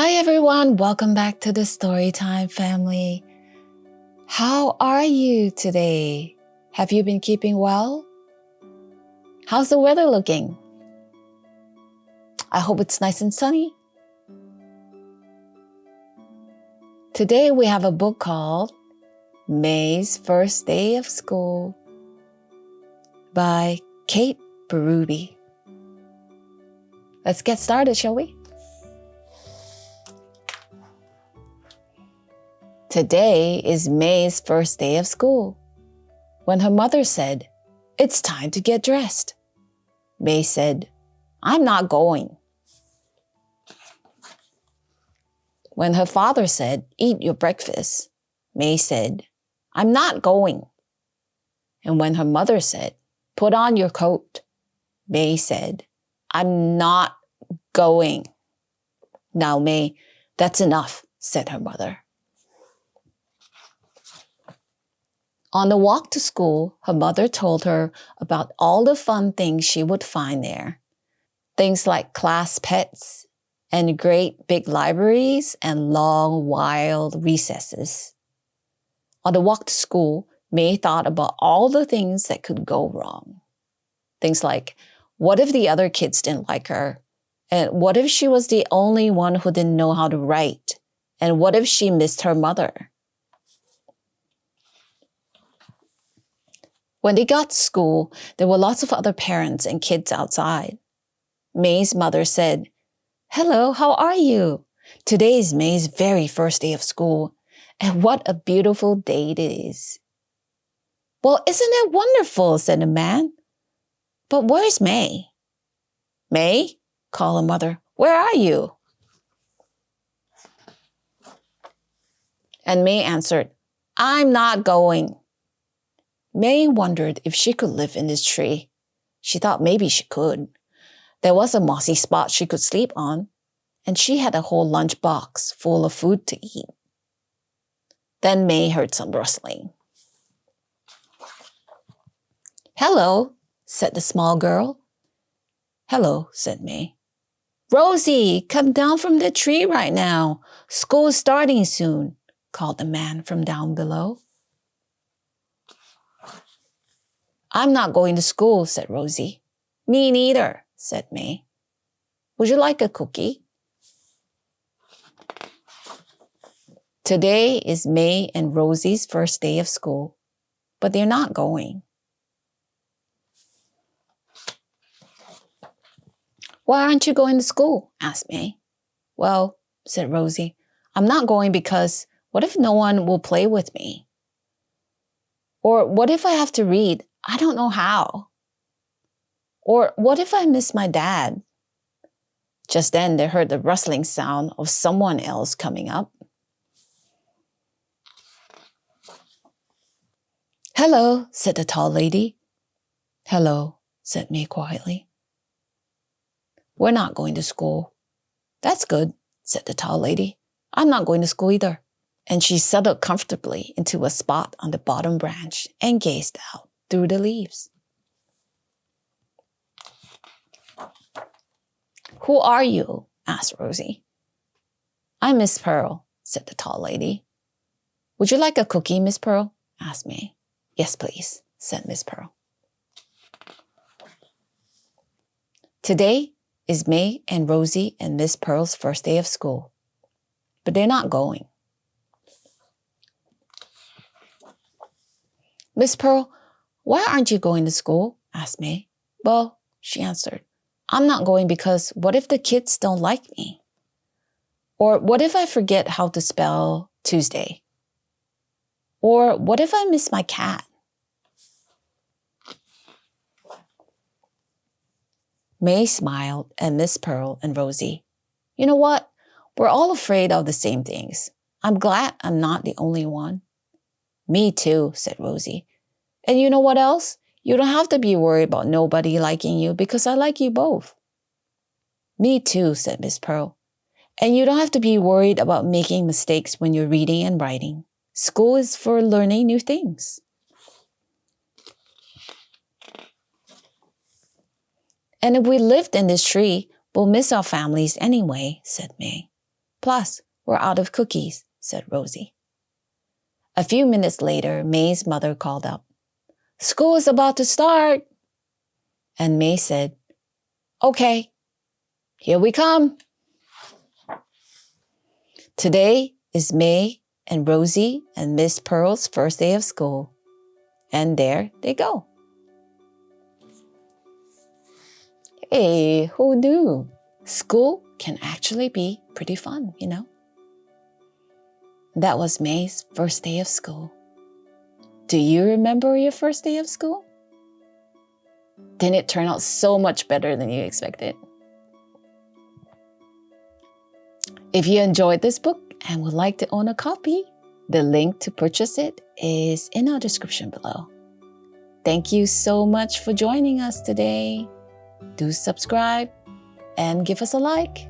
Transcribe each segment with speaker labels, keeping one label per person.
Speaker 1: Hi everyone, welcome back to the Storytime family. How are you today? Have you been keeping well? How's the weather looking? I hope it's nice and sunny. Today we have a book called May's First Day of School by Kate Berube. Let's get started, shall we? Today is May's first day of school. When her mother said, "It's time to get dressed," May said, "I'm not going." When her father said, "Eat your breakfast," May said, "I'm not going." And when her mother said, "Put on your coat," May said, "I'm not going." "Now, May, that's enough," said her mother. On the walk to school, her mother told her about all the fun things she would find there. Things like class pets and great big libraries and long, wild recesses. On the walk to school, May thought about all the things that could go wrong. Things like, what if the other kids didn't like her? And what if she was the only one who didn't know how to write? And what if she missed her mother? When they got to school, there were lots of other parents and kids outside. May's mother said, "Hello, how are you? Today is May's very first day of school, and what a beautiful day it is." "Well, isn't it wonderful?" said the man. "But where's May?" "May?" called her mother. "Where are you?" And May answered, "I'm not going." May wondered if she could live in this tree. She thought maybe she could. There was a mossy spot she could sleep on, and she had a whole lunch box full of food to eat. Then May heard some rustling. "Hello," said the small girl. "Hello," said May. "Rosie, come down from the tree right now. School is starting soon," called the man from down below. "I'm not going to school," said Rosie. "Me neither," said May. "Would you like a cookie?" Today is May and Rosie's first day of school, but they're not going. "Why aren't you going to school?" asked May. "Well," said Rosie, "I'm not going because what if no one will play with me? Or what if I have to read? I don't know how. Or what if I miss my dad?" Just then they heard the rustling sound of someone else coming up. "Hello," said the tall lady. "Hello," said May quietly. "We're not going to school." "That's good," said the tall lady. "I'm not going to school either." And she settled comfortably into a spot on the bottom branch and gazed out through the leaves. "Who are you?" asked Rosie. "I'm Miss Pearl," said the tall lady. "Would you like a cookie, Miss Pearl?" asked May. "Yes, please," said Miss Pearl. Today is May and Rosie and Miss Pearl's first day of school, but they're not going. "Miss Pearl, why aren't you going to school?" asked May. "Well," she answered, "I'm not going because what if the kids don't like me? Or what if I forget how to spell Tuesday? Or what if I miss my cat?" May smiled at Miss Pearl and Rosie. "You know what? We're all afraid of the same things. I'm glad I'm not the only one." "Me too," said Rosie. "And you know what else? You don't have to be worried about nobody liking you because I like you both." "Me too," said Miss Pearl. "And you don't have to be worried about making mistakes when you're reading and writing. School is for learning new things." "And if we lived in this tree, we'll miss our families anyway," said May. Plus, we're out of cookies, said Rosie. A few minutes later, May's mother called up. School is about to start. And May said, Okay, here we come. Today is May and Rosie and Miss Pearl's first day of school. And there they go. Hey, who knew? School can actually be pretty fun, you know? That was May's first day of school. Do you remember your first day of school? Didn't it turn out so much better than you expected? If you enjoyed this book and would like to own a copy, the link to purchase it is in our description below. Thank you so much for joining us today. Do subscribe and give us a like.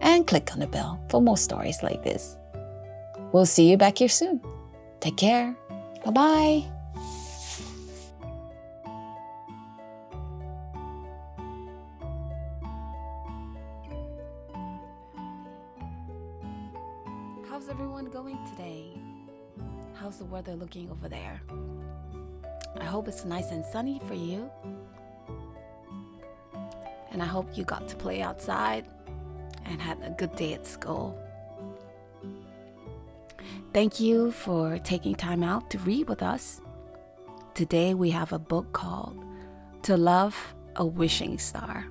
Speaker 1: And click on the bell for more stories like this. We'll see you back here soon. Take care. Bye-bye. How's everyone going today? How's the weather looking over there? I hope it's nice and sunny for you. And I hope you got to play outside and had a good day at school. Thank you for taking time out to read with us. Today we have a book called To Love a Wishing Star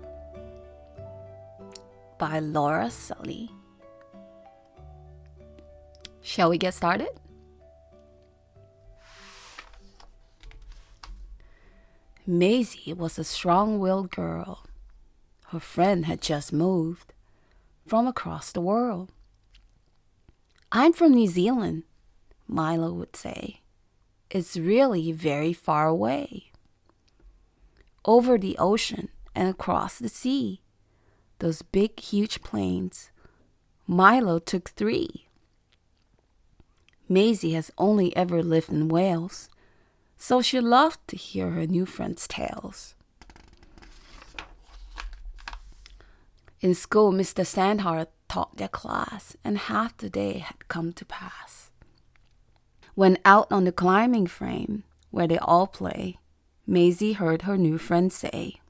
Speaker 1: by Sully. Shall we get started? Maisy was a strong-willed girl. Her friend had just moved from across the world. I'm from New Zealand, Milo would say. It's really very far away. Over the ocean and across the sea, those big, huge planes, Milo took 3. Maisy has only ever lived in Wales, so she loved to hear her new friends' tales. In school, Mr. Sandhart taught their class, and half the day had come to pass. When out on the climbing frame, where they all play, Maisy heard her new friend say,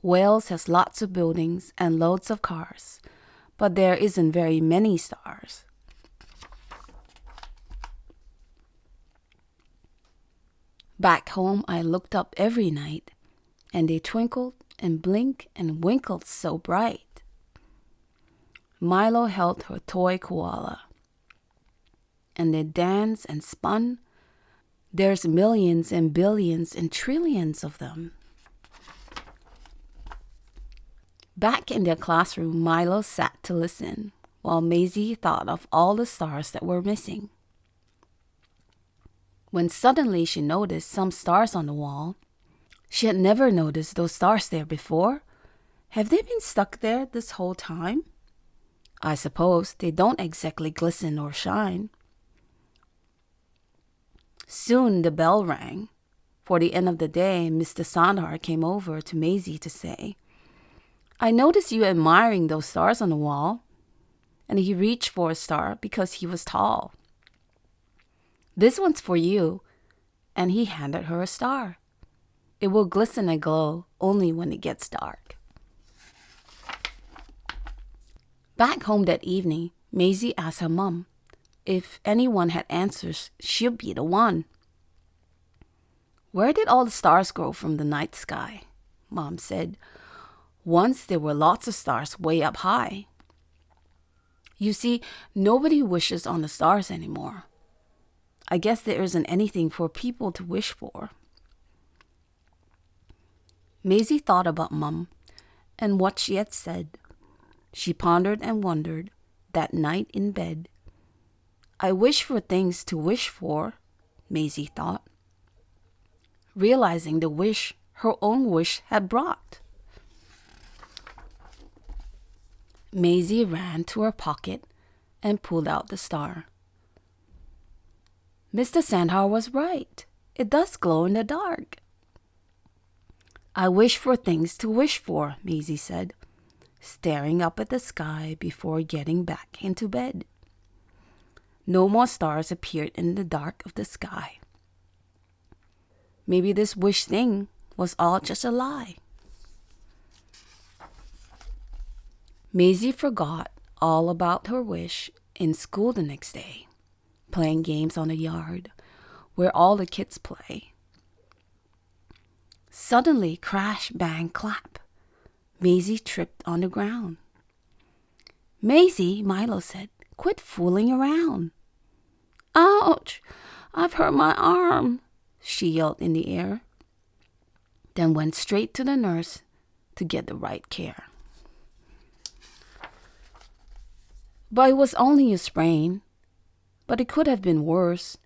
Speaker 1: Wales has lots of buildings and loads of cars, but there isn't very many stars. Back home, I looked up every night, and they twinkled and blinked and winkled so bright. Milo held her toy koala, and they danced and spun. There's millions and billions and trillions of them. Back in their classroom, Milo sat to listen, while Maisy thought of all the stars that were missing. When suddenly she noticed some stars on the wall. She had never noticed those stars there before. Have they been stuck there this whole time? I suppose they don't exactly glisten or shine. Soon the bell rang. For the end of the day, Mr. Sandhar came over to Maisy to say, I noticed you admiring those stars on the wall. And he reached for a star because he was tall. This one's for you. And he handed her a star. It will glisten and glow only when it gets dark. Back home that evening, Maisy asked her mom, if anyone had answers, she'd be the one. Where did all the stars grow from the night sky? Mom said, once there were lots of stars way up high. You see, nobody wishes on the stars anymore. I guess there isn't anything for people to wish for. Maisy thought about Mom and what she had said. She pondered and wondered that night in bed. I wish for things to wish for, Maisy thought, realizing the wish her own wish had brought. Maisy ran to her pocket and pulled out the star. Mr. Sandhar was right. It does glow in the dark. I wish for things to wish for, Maisy said.
Speaker 2: staring up at the sky before getting back into bed. No more stars appeared in the dark of the sky. Maybe this wish thing was all just a lie. Maisy forgot all about her wish in school the next day, playing games on the yard where all the kids play. Suddenly, crash, bang, clap, Maisy tripped on the ground. "Maisy," Milo said, "quit fooling around." "Ouch, I've hurt my arm," she yelled in the air, then went straight to the nurse to get the right care. But it was only a sprain, but it could have been worse.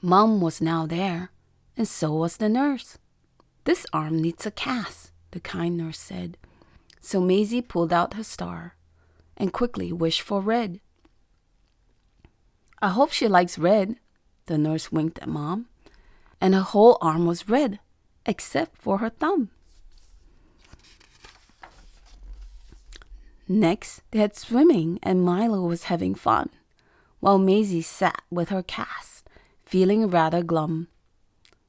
Speaker 2: Mom was now there, and so was the nurse. "This arm needs a cast," the kind nurse said. So Maisy pulled out her star and quickly wished for red. "I hope she likes red," the nurse winked at Mom, and her whole arm was red, except for her thumb. Next, they had swimming, and Milo was having fun, while Maisy sat with her cast, feeling rather glum.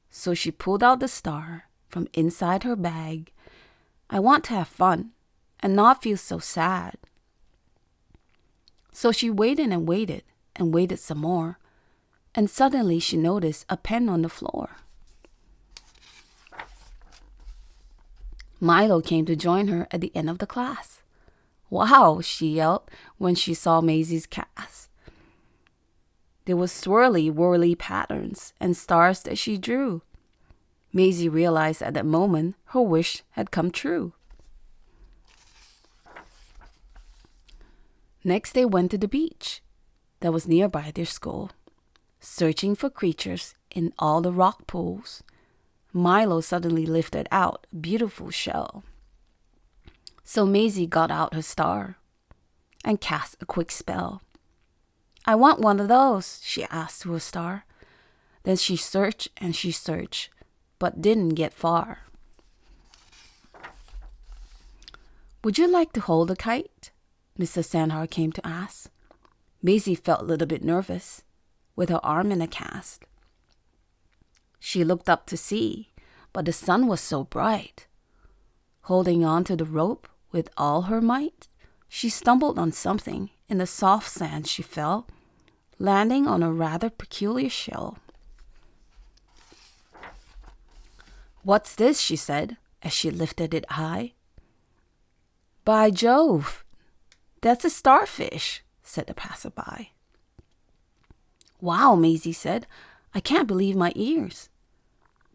Speaker 2: So she pulled out the star from inside her bag. "I want to have fun and not feel so sad." So she waited and waited some more, and suddenly she noticed a pen on the floor. Milo came to join her at the end of the class. "Wow," she yelled when she saw Maisy's cast. There were swirly, whirly patterns and stars that she drew. Maisy realized at that moment her wish had come true. Next, they went to the beach that was nearby their school, searching for creatures in all the rock pools. Milo suddenly lifted out a beautiful shell. So Maisy got out her star and cast a quick spell. "I want one of those," she asked to her star. Then she searched and she searched, but didn't get far. "Would you like to hold a kite?" Mr. Sandhar came to ask. Maisy felt a little bit nervous, with her arm in a cast. She looked up to see, but the sun was so bright. Holding on to the rope with all her might, she stumbled on something. In the soft sand she fell, landing on a rather peculiar shell. "What's this?" she said, as she lifted it high. "By Jove, that's a starfish," said the passerby. "Wow," Maisy said, "I can't believe my ears.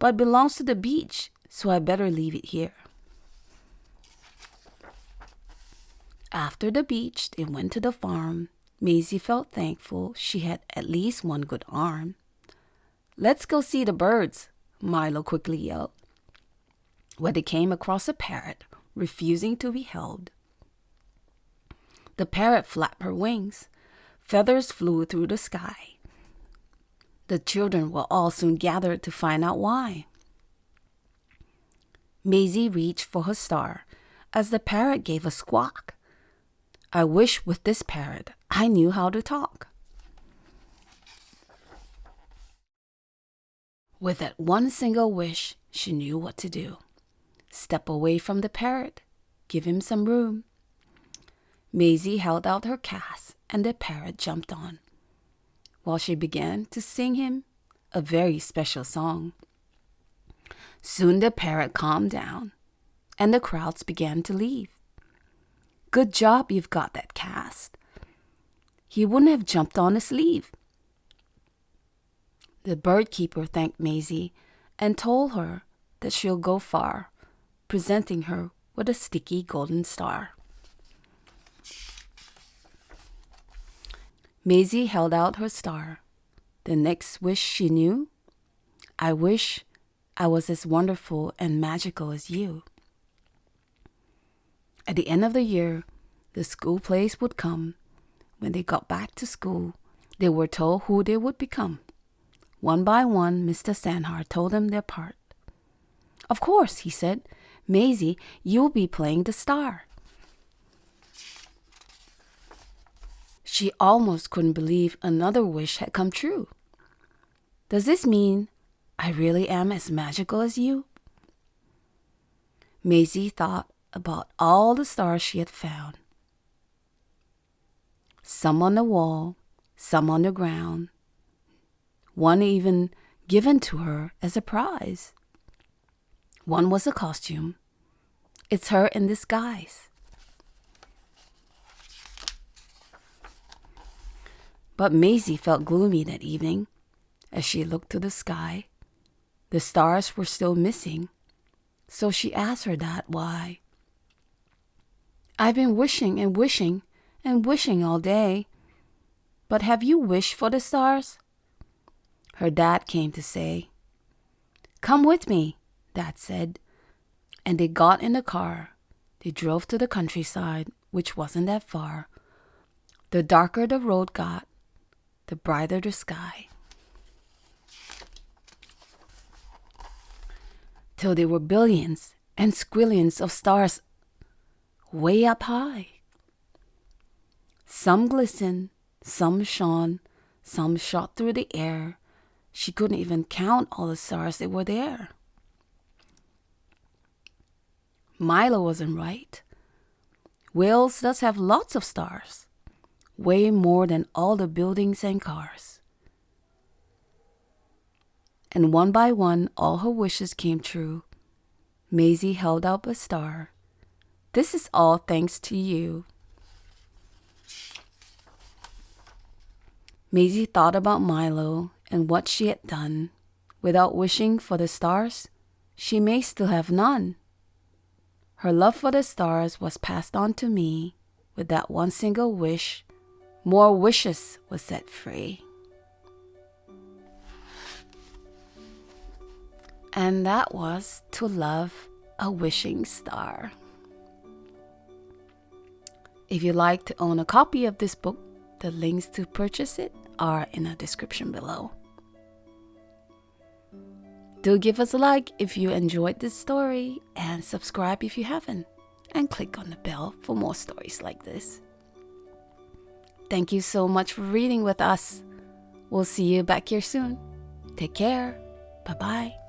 Speaker 2: But it belongs to the beach, so I better leave it here." After the beach, they went to the farm. Maisy felt thankful she had at least one good arm. "Let's go see the birds," Milo quickly yelled, where they came across a parrot refusing to be held. The parrot flapped her wings. Feathers flew through the sky. The children were all soon gathered to find out why. Maisy reached for her star as the parrot gave a squawk. "I wish with this parrot I knew how to talk." With that one single wish, she knew what to do. Step away from the parrot, give him some room. Maisy held out her cast, and the parrot jumped on, while she began to sing him a very special song. Soon the parrot calmed down, and the crowds began to leave. "Good job you've got that cast. He wouldn't have jumped on a sleeve." The bird keeper thanked Maisy and told her that she'll go far, presenting her with a sticky golden star. Maisy held out her star. The next wish she knew, "I wish I was as wonderful and magical as you." At the end of the year, the school plays would come. When they got back to school, they were told who they would become. One by one, Mr. Sandhar told them their part. "Of course," he said, "Maisy, you'll be playing the star." She almost couldn't believe another wish had come true. Does this mean I really am as magical as you? Maisy thought about all the stars she had found. Some on the wall, some on the ground. One even given to her as a prize. One was a costume. It's her in disguise. But Maisy felt gloomy that evening as she looked to the sky. The stars were still missing, so she asked her dad why. I've been wishing and wishing and wishing all day, but have you wished for the stars? Her dad came to say. Come with me, Dad said, and they got in the car. They drove to the countryside, which wasn't that far. The darker the road got, the brighter the sky. Till there were billions and squillions of stars way up high. Some glistened, some shone, some shot through the air. She couldn't even count all the stars that were there. Milo wasn't right. Wales does have lots of stars, way more than all the buildings and cars. And one by one, all her wishes came true. Maisy held up a star. This is all thanks to you. Maisy thought about Milo and what she had done. Without wishing for the stars, she may still have none. Her love for the stars was passed on to me. With that one single wish, more wishes were set free. And that was To Love a Wishing Star. If you'd like to own a copy of this book, the links to purchase it are in the description below. Do give us a like if you enjoyed this story, and subscribe if you haven't, and click on the bell for more stories like this. Thank you so much for reading with us. We'll see you back here soon. Take care. Bye-bye.